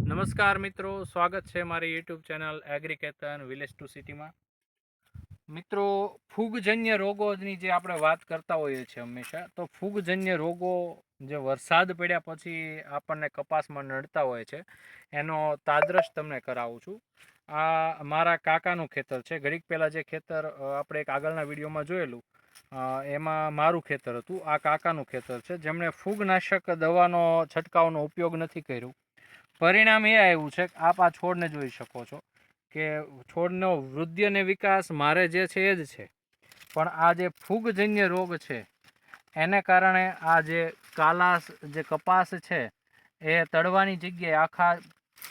નમસ્કાર મિત્રો, સ્વાગત છે મારી યુટ્યુબ ચેનલ એગ્રીકેતન વિલેજ ટુ સિટીમાં. મિત્રો, ફૂગજન્ય રોગોની જે આપણે વાત કરતા હોઈએ છીએ હંમેશા, તો ફૂગજન્ય રોગો જે વરસાદ પડ્યા પછી આપણને કપાસમાં નડતા હોય છે એનો તાદ્રશ તમને કરાવું છું. આ મારા કાકાનું ખેતર છે. ઘડીક પહેલાં જે ખેતર આપણે એક આગળના વિડીયોમાં જોયેલું એમાં મારું ખેતર હતું. આ કાકાનું ખેતર છે જેમણે ફૂગનાશક દવાનો છંટકાવનો ઉપયોગ નથી કર્યો. પરિણામ એ આવ્યું છે કે આપ આ છોડને જોઈ શકો છો કે છોડનો વૃદ્ધિ અને વિકાસ મારે જે છે એ જ છે, પણ આ જે ફૂગજન્ય રોગ છે એને કારણે આ જે કાલાસ જે કપાસ છે એ તળવાની જગ્યાએ આખા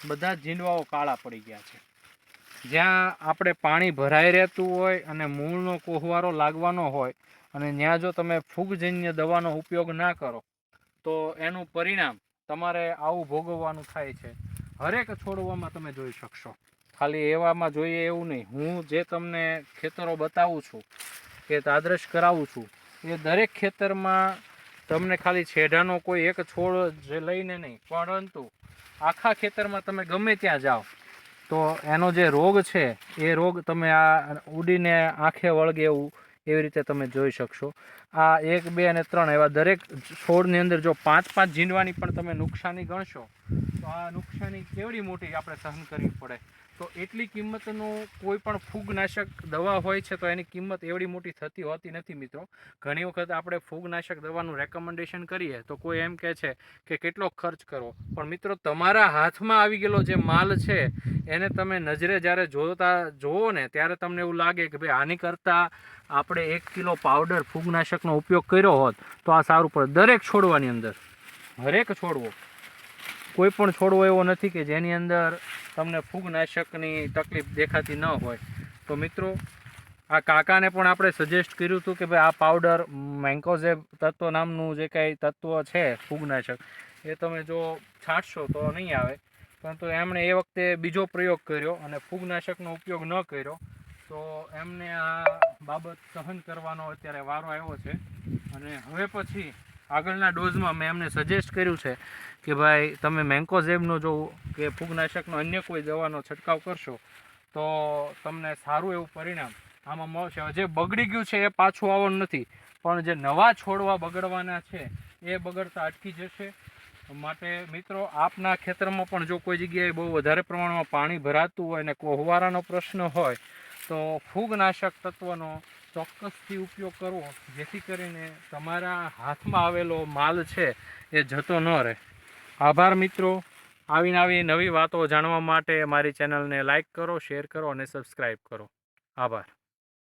બધા જીંડવાઓ કાળા પડી ગયા છે. જ્યાં આપણે પાણી ભરાઈ રહેતું હોય અને મૂળનો કોહવારો લાગવાનો હોય અને ત્યાં જો તમે ફૂગજન્ય દવાનો ઉપયોગ ના કરો તો એનું પરિણામ તમારે આવું ભોગવવાનું થાય છે. હરેક છોડવામાં તમે જોઈ શકશો. ખાલી એવામાં જોઈએ એવું નહીં. હું જે તમને ખેતરો બતાવું છું કે તાદ્રશ કરાવું છું એ દરેક ખેતરમાં તમને ખાલી છેડાનો કોઈ એક છોડ જે લઈને નહીં, પરંતુ આખા ખેતરમાં તમે ગમે ત્યાં જાઓ તો એનો જે રોગ છે એ રોગ તમે આ ઉડીને આંખે વળગે એવું એવી રીતે તમે જોઈ શકશો. આ 1, 2 અને 3 એવા દરેક છોડની અંદર જો 5-5 જીંડવાની પણ તમે નુકસાની ગણશો તો આ નુકસાની કેવડી મોટી આપણે સહન કરવી પડે. તો એટલી કિંમતનું કોઈ પણ ફૂગનાશક દવા હોય છે તો એની કિંમત એવડી મોટી થતી હોતી નથી મિત્રો. ઘણી વખત આપણે ફૂગનાશક દવાનું રેકમેન્ડેશન કરીએ તો કોઈ એમ કહે છે કે કેટલો ખર્ચ કરવો, પણ મિત્રો તમારા હાથમાં આવી ગયેલો જે માલ છે એને તમે નજરે જ્યારે જોવો ને ત્યારે તમને એવું લાગે કે ભાઈ આની કરતાં આપણે 1 કિલો પાવડર ફૂગનાશકનો ઉપયોગ કર્યો હોત તો આ સારું પડે. દરેક છોડવાની અંદર, હરેક છોડવો, કોઈ પણ છોડવો એવો નથી કે જેની અંદર તમને ફૂગનાશકની તકલીફ દેખાતી ન હોય. તો મિત્રો, આ કાકાને પણ આપણે સજેસ્ટ કર્યું હતું કે ભાઈ આ પાવડર મેન્કોઝેબ તત્વ નામનું જે કાંઈ તત્વ છે ફૂગનાશક એ તમે જો છાંટશો તો નહીં આવે, પરંતુ એમણે એ વખતે બીજો પ્રયોગ કર્યો અને ફૂગનાશકનો ઉપયોગ ન કર્યો તો એમને આ બાબત સહન કરવાનો અત્યારે વારો આવ્યો છે. અને હવે પછી આગળના ડોઝમાં મેં એમને સજેસ્ટ કર્યું છે કે ભાઈ તમે મેન્કોઝેબનો જો કે ફૂગનાશકનો અન્ય કોઈ દવાનો છંટકાવ કરશો તો તમને સારું એવું પરિણામ આમાં મળશે. જે બગડી ગયું છે એ પાછું આવવાનું નથી, પણ જે નવા છોડવા બગડવાના છે એ બગડતા અટકી જશે. માટે મિત્રો, આપના ખેતરમાં પણ જો કોઈ જગ્યાએ બહુ વધારે પ્રમાણમાં પાણી ભરાતું હોય અને કોહવારાનો પ્રશ્ન હોય તો ફૂગનાશક તત્વનો ચોક્કસથી ઉપયોગ કરવો, જેથી કરીને તમારા હાથમાં આવેલો માલ છે એ જતો ન રહે. આભાર મિત્રો. આવી નવી વાતો જાણવા માટે મારી ચેનલને લાઈક કરો, શેર કરો અને સબસ્ક્રાઈબ કરો. આભાર.